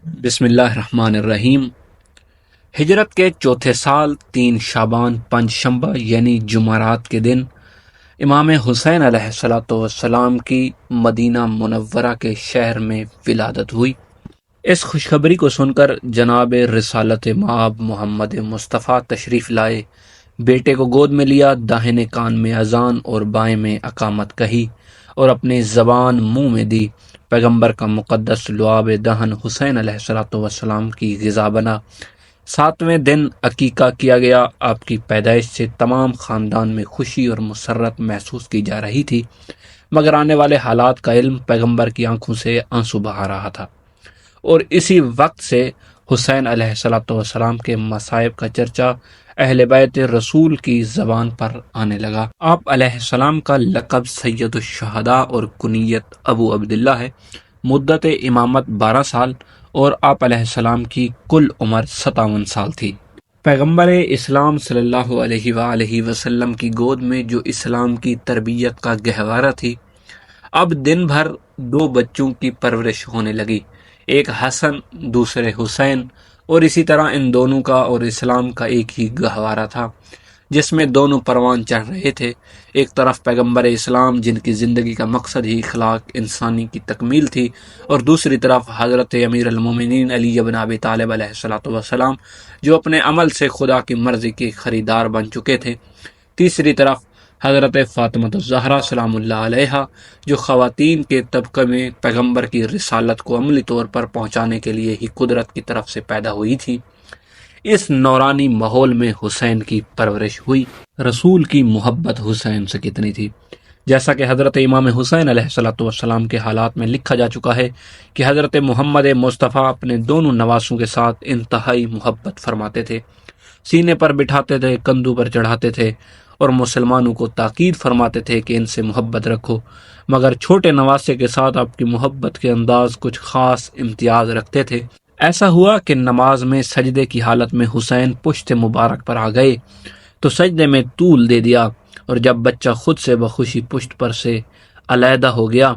بسم اللہ الرحمن الرحیم۔ ہجرت کے چوتھے سال 3 شعبان 5 شنبہ یعنی جمعرات کے دن امام حسین علیہ السلام کی مدینہ منورہ کے شہر میں ولادت ہوئی۔ اس خوشخبری کو سن کر جناب رسالت مآب محمد مصطفیٰ تشریف لائے، بیٹے کو گود میں لیا، داہنے کان میں اذان اور بائیں میں اقامت کہی اور اپنی زبان منہ میں دی۔ پیغمبر کا مقدس لعاب دہن حسین علیہ السلام کی غذا بنا۔ 7ویں دن عقیقہ کیا گیا۔ آپ کی پیدائش سے تمام خاندان میں خوشی اور مسرت محسوس کی جا رہی تھی، مگر آنے والے حالات کا علم پیغمبر کی آنکھوں سے آنسو بہا رہا تھا، اور اسی وقت سے حسین علیہ السلام کے مصائب کا چرچا اہل بیت رسول کی زبان پر آنے لگا۔ آپ علیہ السلام کا لقب سید الشہداء اور کنیت ابو عبداللہ ہے۔ مدت امامت 12 سال اور آپ علیہ السلام کی کل عمر 57 سال تھی۔ پیغمبر اسلام صلی اللہ علیہ وآلہ وسلم کی گود میں جو اسلام کی تربیت کا گہوارہ تھی، اب دن بھر 2 بچوں کی پرورش ہونے لگی، ایک حسن دوسرے حسین، اور اسی طرح ان دونوں کا اور اسلام کا ایک ہی گہوارہ تھا جس میں دونوں پروان چڑھ رہے تھے۔ ایک طرف پیغمبر اسلام جن کی زندگی کا مقصد ہی اخلاق انسانی کی تکمیل تھی، اور دوسری طرف حضرت امیر المومنین علی بن ابی طالب علیہ السلام جو اپنے عمل سے خدا کی مرضی کے خریدار بن چکے تھے۔ تیسری طرف حضرت فاطمہ الزہرا سلام اللہ علیہا جو خواتین کے طبقے میں پیغمبر کی رسالت کو عملی طور پر پہنچانے کے لیے ہی قدرت کی طرف سے پیدا ہوئی تھی۔ اس نورانی ماحول میں حسین کی پرورش ہوئی۔ رسول کی محبت حسین سے کتنی تھی! جیسا کہ حضرت امام حسین علیہ السلام کے حالات میں لکھا جا چکا ہے کہ حضرت محمد مصطفیٰ اپنے دونوں نواسوں کے ساتھ انتہائی محبت فرماتے تھے، سینے پر بٹھاتے تھے، کندھوں پر چڑھاتے تھے اور مسلمانوں کو تاکید فرماتے تھے کہ ان سے محبت رکھو، مگر چھوٹے نواسے کے ساتھ آپ کی محبت کے انداز کچھ خاص امتیاز رکھتے تھے۔ ایسا ہوا کہ نماز میں سجدے کی حالت میں حسین پشت مبارک پر آ گئے تو سجدے میں طول دے دیا، اور جب بچہ خود سے بخوشی پشت پر سے علیحدہ ہو گیا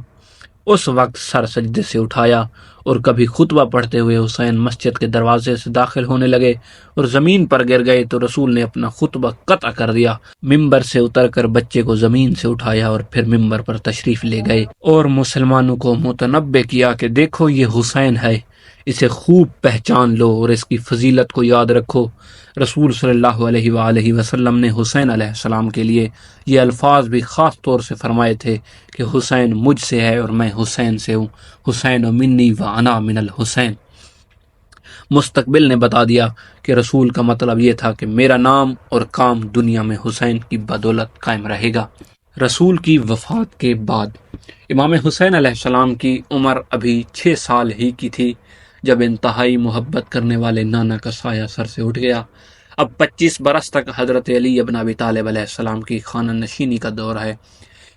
اس وقت سر سجدے سے اٹھایا، اور کبھی خطبہ پڑھتے ہوئے حسین مسجد کے دروازے سے داخل ہونے لگے اور زمین پر گر گئے تو رسول نے اپنا خطبہ قطع کر دیا، ممبر سے اتر کر بچے کو زمین سے اٹھایا اور پھر ممبر پر تشریف لے گئے اور مسلمانوں کو متنبہ کیا کہ دیکھو یہ حسین ہے، اسے خوب پہچان لو اور اس کی فضیلت کو یاد رکھو۔ رسول صلی اللہ علیہ وآلہ وسلم نے حسین علیہ السلام کے لیے یہ الفاظ بھی خاص طور سے فرمائے تھے کہ حسین مجھ سے ہے اور میں حسین سے ہوں، حسین منی و انا من الحسین۔ مستقبل نے بتا دیا کہ رسول کا مطلب یہ تھا کہ میرا نام اور کام دنیا میں حسین کی بدولت قائم رہے گا۔ رسول کی وفات کے بعد امام حسین علیہ السلام کی عمر ابھی 6 سال ہی کی تھی جب انتہائی محبت کرنے والے نانا کا سایہ سر سے اٹھ گیا۔ اب 25 برس تک حضرت علی بن ابی طالب علیہ السلام کی خانہ نشینی کا دور ہے۔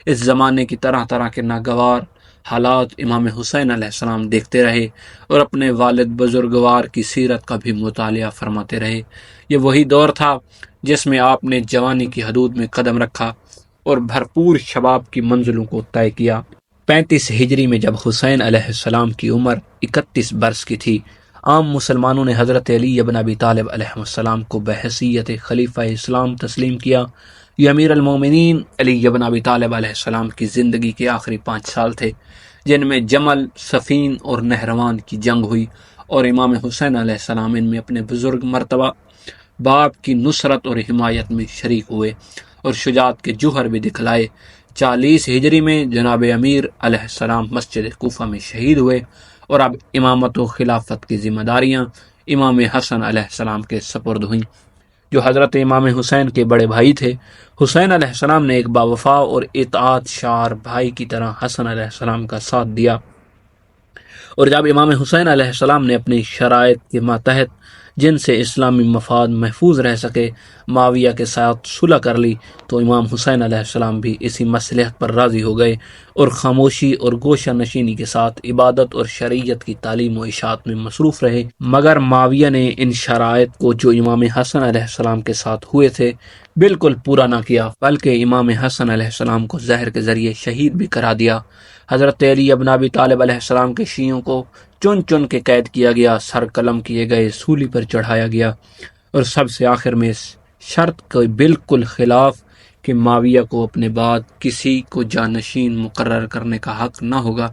اس زمانے کی طرح طرح کے ناگوار حالات امام حسین علیہ السلام دیکھتے رہے اور اپنے والد بزرگوار کی سیرت کا بھی مطالعہ فرماتے رہے۔ یہ وہی دور تھا جس میں آپ نے جوانی کی حدود میں قدم رکھا اور بھرپور شباب کی منزلوں کو طے کیا۔ 35 ہجری میں جب حسین علیہ السلام کی عمر 31 برس کی تھی، عام مسلمانوں نے حضرت علی بن ابی طالب علیہ السلام کو بحیثیت خلیفہ اسلام تسلیم کیا۔ یہ امیر المومنین علی بن ابی طالب علیہ السلام کی زندگی کے آخری 5 سال تھے جن میں جمل، صفین اور نہروان کی جنگ ہوئی، اور امام حسین علیہ السلام ان میں اپنے بزرگ مرتبہ باپ کی نصرت اور حمایت میں شریک ہوئے اور شجاعت کے جوہر بھی دکھلائے۔ 40 ہجری میں جناب امیر علیہ السلام مسجد کوفہ میں شہید ہوئے، اور اب امامت و خلافت کی ذمہ داریاں امام حسن علیہ السلام کے سپرد ہوئیں جو حضرت امام حسین کے بڑے بھائی تھے۔ حسین علیہ السلام نے ایک باوفا اور اطاعت شار بھائی کی طرح حسن علیہ السلام کا ساتھ دیا، اور جب امام حسین علیہ السلام نے اپنی شرائط کے ماتحت جن سے اسلامی مفاد محفوظ رہ سکے معاویہ کے ساتھ صلح کر لی تو امام حسین علیہ السلام بھی اسی مصلحت پر راضی ہو گئے اور خاموشی اور گوشہ نشینی کے ساتھ عبادت اور شریعت کی تعلیم و اشاعت میں مصروف رہے۔ مگر معاویہ نے ان شرائط کو جو امام حسن علیہ السلام کے ساتھ ہوئے تھے بالکل پورا نہ کیا، بلکہ امام حسن علیہ السلام کو زہر کے ذریعے شہید بھی کرا دیا۔ حضرت علی ابن ابی طالب علیہ السلام کے شیعوں کو چن چن کے قید کیا گیا، سر قلم کیے گئے، سولی پر چڑھایا گیا، اور سب سے آخر میں اس شرط کے بالکل خلاف کہ معاویہ کو اپنے بعد کسی کو جانشین مقرر کرنے کا حق نہ ہوگا،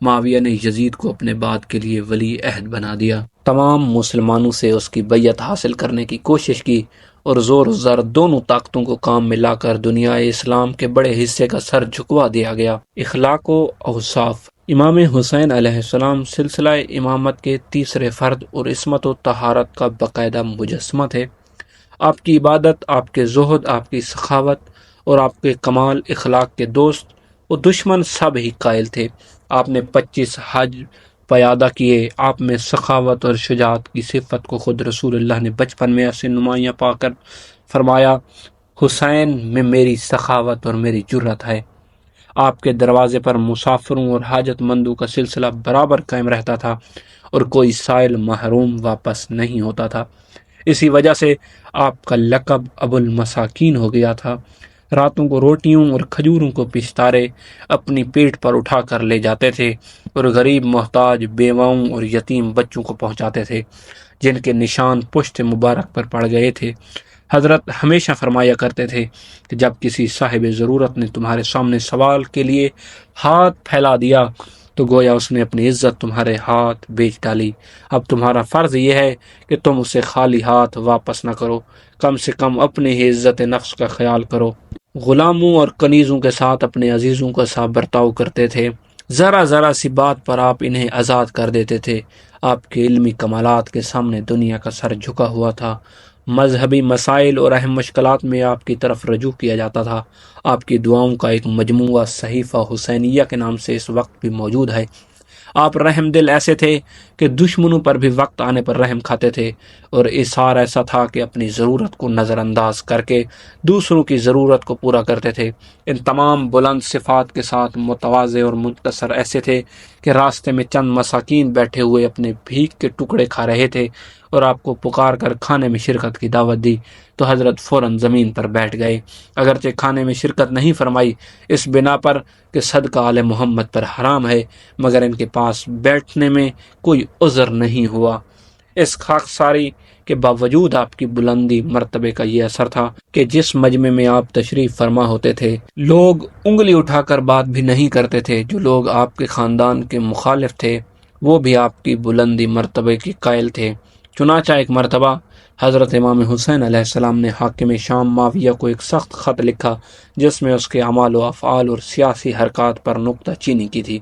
معاویہ نے یزید کو اپنے بعد کے لیے ولی عہد بنا دیا۔ تمام مسلمانوں سے اس کی بیعت حاصل کرنے کی کوشش کی اور زور و زر دونوں طاقتوں کو کام میں لا کر دنیا اسلام کے بڑے حصے کا سر جھکوا دیا گیا۔ اخلاق و اوصاف۔ امام حسین علیہ السلام سلسلہ امامت کے تیسرے فرد اور عصمت و طہارت کا باقاعدہ مجسمہ تھے۔ آپ کی عبادت، آپ کے زہد، آپ کی سخاوت اور آپ کے کمال اخلاق کے دوست و دشمن سب ہی قائل تھے۔ آپ نے 25 حج پیادہ کیے۔ آپ میں سخاوت اور شجاعت کی صفت کو خود رسول اللہ نے بچپن میں ایسے نمایاں پا کر فرمایا، حسین میں میری سخاوت اور میری جرت ہے۔ آپ کے دروازے پر مسافروں اور حاجت مندوں کا سلسلہ برابر قائم رہتا تھا اور کوئی سائل محروم واپس نہیں ہوتا تھا۔ اسی وجہ سے آپ کا لقب ابو المساکین ہو گیا تھا۔ راتوں کو روٹیوں اور کھجوروں کو پشتارے اپنی پیٹ پر اٹھا کر لے جاتے تھے اور غریب، محتاج، بیواؤں اور یتیم بچوں کو پہنچاتے تھے جن کے نشان پشت مبارک پر پڑ گئے تھے۔ حضرت ہمیشہ فرمایا کرتے تھے کہ جب کسی صاحب ضرورت نے تمہارے سامنے سوال کے لیے ہاتھ پھیلا دیا تو گویا اس نے اپنی عزت تمہارے ہاتھ بیچ ڈالی۔ اب تمہارا فرض یہ ہے کہ تم اسے خالی ہاتھ واپس نہ کرو، کم سے کم اپنی ہی عزت نفس کا خیال کرو۔ غلاموں اور کنیزوں کے ساتھ اپنے عزیزوں کا سا برتاؤ کرتے تھے۔ ذرا ذرا سی بات پر آپ انہیں آزاد کر دیتے تھے۔ آپ کے علمی کمالات کے سامنے دنیا کا سر جھکا ہوا تھا۔ مذہبی مسائل اور اہم مشکلات میں آپ کی طرف رجوع کیا جاتا تھا۔ آپ کی دعاؤں کا ایک مجموعہ صحیفہ حسینیہ کے نام سے اس وقت بھی موجود ہے۔ آپ رحم دل ایسے تھے کہ دشمنوں پر بھی وقت آنے پر رحم کھاتے تھے، اور اظہار ایسا تھا کہ اپنی ضرورت کو نظر انداز کر کے دوسروں کی ضرورت کو پورا کرتے تھے۔ ان تمام بلند صفات کے ساتھ متواضع اور منتصر ایسے تھے کہ راستے میں چند مساکین بیٹھے ہوئے اپنے بھیک کے ٹکڑے کھا رہے تھے اور آپ کو پکار کر کھانے میں شرکت کی دعوت دی تو حضرت فوراً زمین پر بیٹھ گئے، اگرچہ کھانے میں شرکت نہیں فرمائی اس بنا پر کہ صدقہ آل محمد پر حرام ہے، مگر ان کے پاس بیٹھنے میں کوئی عذر نہیں ہوا۔ اس خاکساری کے باوجود آپ کی بلندی مرتبے کا یہ اثر تھا کہ جس مجمع میں آپ تشریف فرما ہوتے تھے لوگ انگلی اٹھا کر بات بھی نہیں کرتے تھے۔ جو لوگ آپ کے خاندان کے مخالف تھے وہ بھی آپ کی بلندی مرتبے کی قائل تھے۔ چنانچہ ایک مرتبہ حضرت امام حسین علیہ السلام نے حاکم شام معاویہ کو ایک سخت خط لکھا جس میں اس کے اعمال و افعال اور سیاسی حرکات پر نکتہ چینی کی تھی۔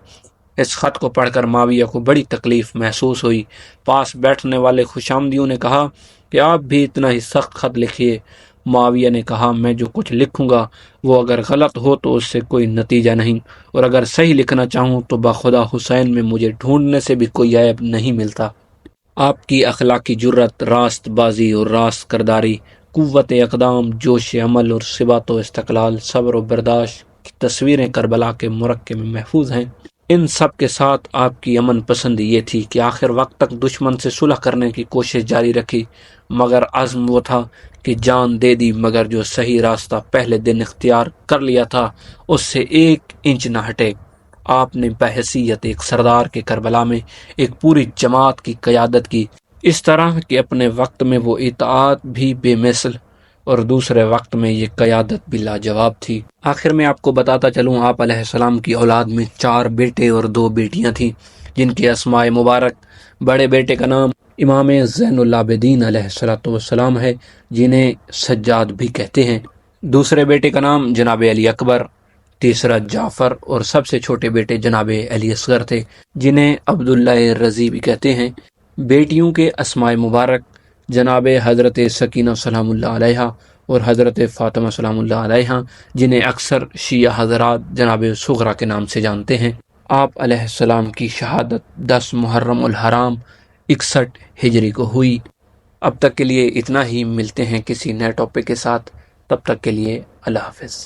اس خط کو پڑھ کر معاویہ کو بڑی تکلیف محسوس ہوئی۔ پاس بیٹھنے والے خوشامدیوں نے کہا کہ آپ بھی اتنا ہی سخت خط لکھیے۔ معاویہ نے کہا، میں جو کچھ لکھوں گا وہ اگر غلط ہو تو اس سے کوئی نتیجہ نہیں، اور اگر صحیح لکھنا چاہوں تو بخدا حسین میں مجھے ڈھونڈنے سے بھی کوئی عیب نہیں ملتا۔ آپ کی اخلاقی جرت، راست بازی اور راست کرداری، قوت اقدام، جوش عمل اور ثبات و استقلال، صبر و برداشت کی تصویریں کربلا کے مرکب میں محفوظ ہیں۔ ان سب کے ساتھ آپ کی امن پسندی یہ تھی کہ آخر وقت تک دشمن سے صلح کرنے کی کوشش جاری رکھی، مگر عزم وہ تھا کہ جان دے دی مگر جو صحیح راستہ پہلے دن اختیار کر لیا تھا اس سے 1 انچ نہ ہٹے۔ آپ نے بحیثیت ایک سردار کے کربلا میں ایک پوری جماعت کی قیادت کی، اس طرح کہ اپنے وقت میں وہ اطاعت بھی بے مثل اور دوسرے وقت میں یہ قیادت بھی لاجواب تھی۔ آخر میں آپ کو بتاتا چلوں، آپ علیہ السلام کی اولاد میں 4 بیٹے اور 2 بیٹیاں تھیں جن کے اسماء مبارک: بڑے بیٹے کا نام امام زین العابدین علیہ السلام ہے جنہیں سجاد بھی کہتے ہیں، دوسرے بیٹے کا نام جناب علی اکبر، تیسرا جعفر، اور سب سے چھوٹے بیٹے جناب علی اصغر تھے جنہیں عبداللہ رضی بھی کہتے ہیں۔ بیٹیوں کے اسماء مبارک جناب حضرت سکینہ سلام اللہ علیہا اور حضرت فاطمہ سلام اللہ علیہا، جنہیں اکثر شیعہ حضرات جناب صغرا کے نام سے جانتے ہیں۔ آپ علیہ السلام کی شہادت 10 محرم الحرام 61 ہجری کو ہوئی۔ اب تک کے لیے اتنا ہی، ملتے ہیں کسی نئے ٹاپک کے ساتھ، تب تک کے لیے اللہ حافظ۔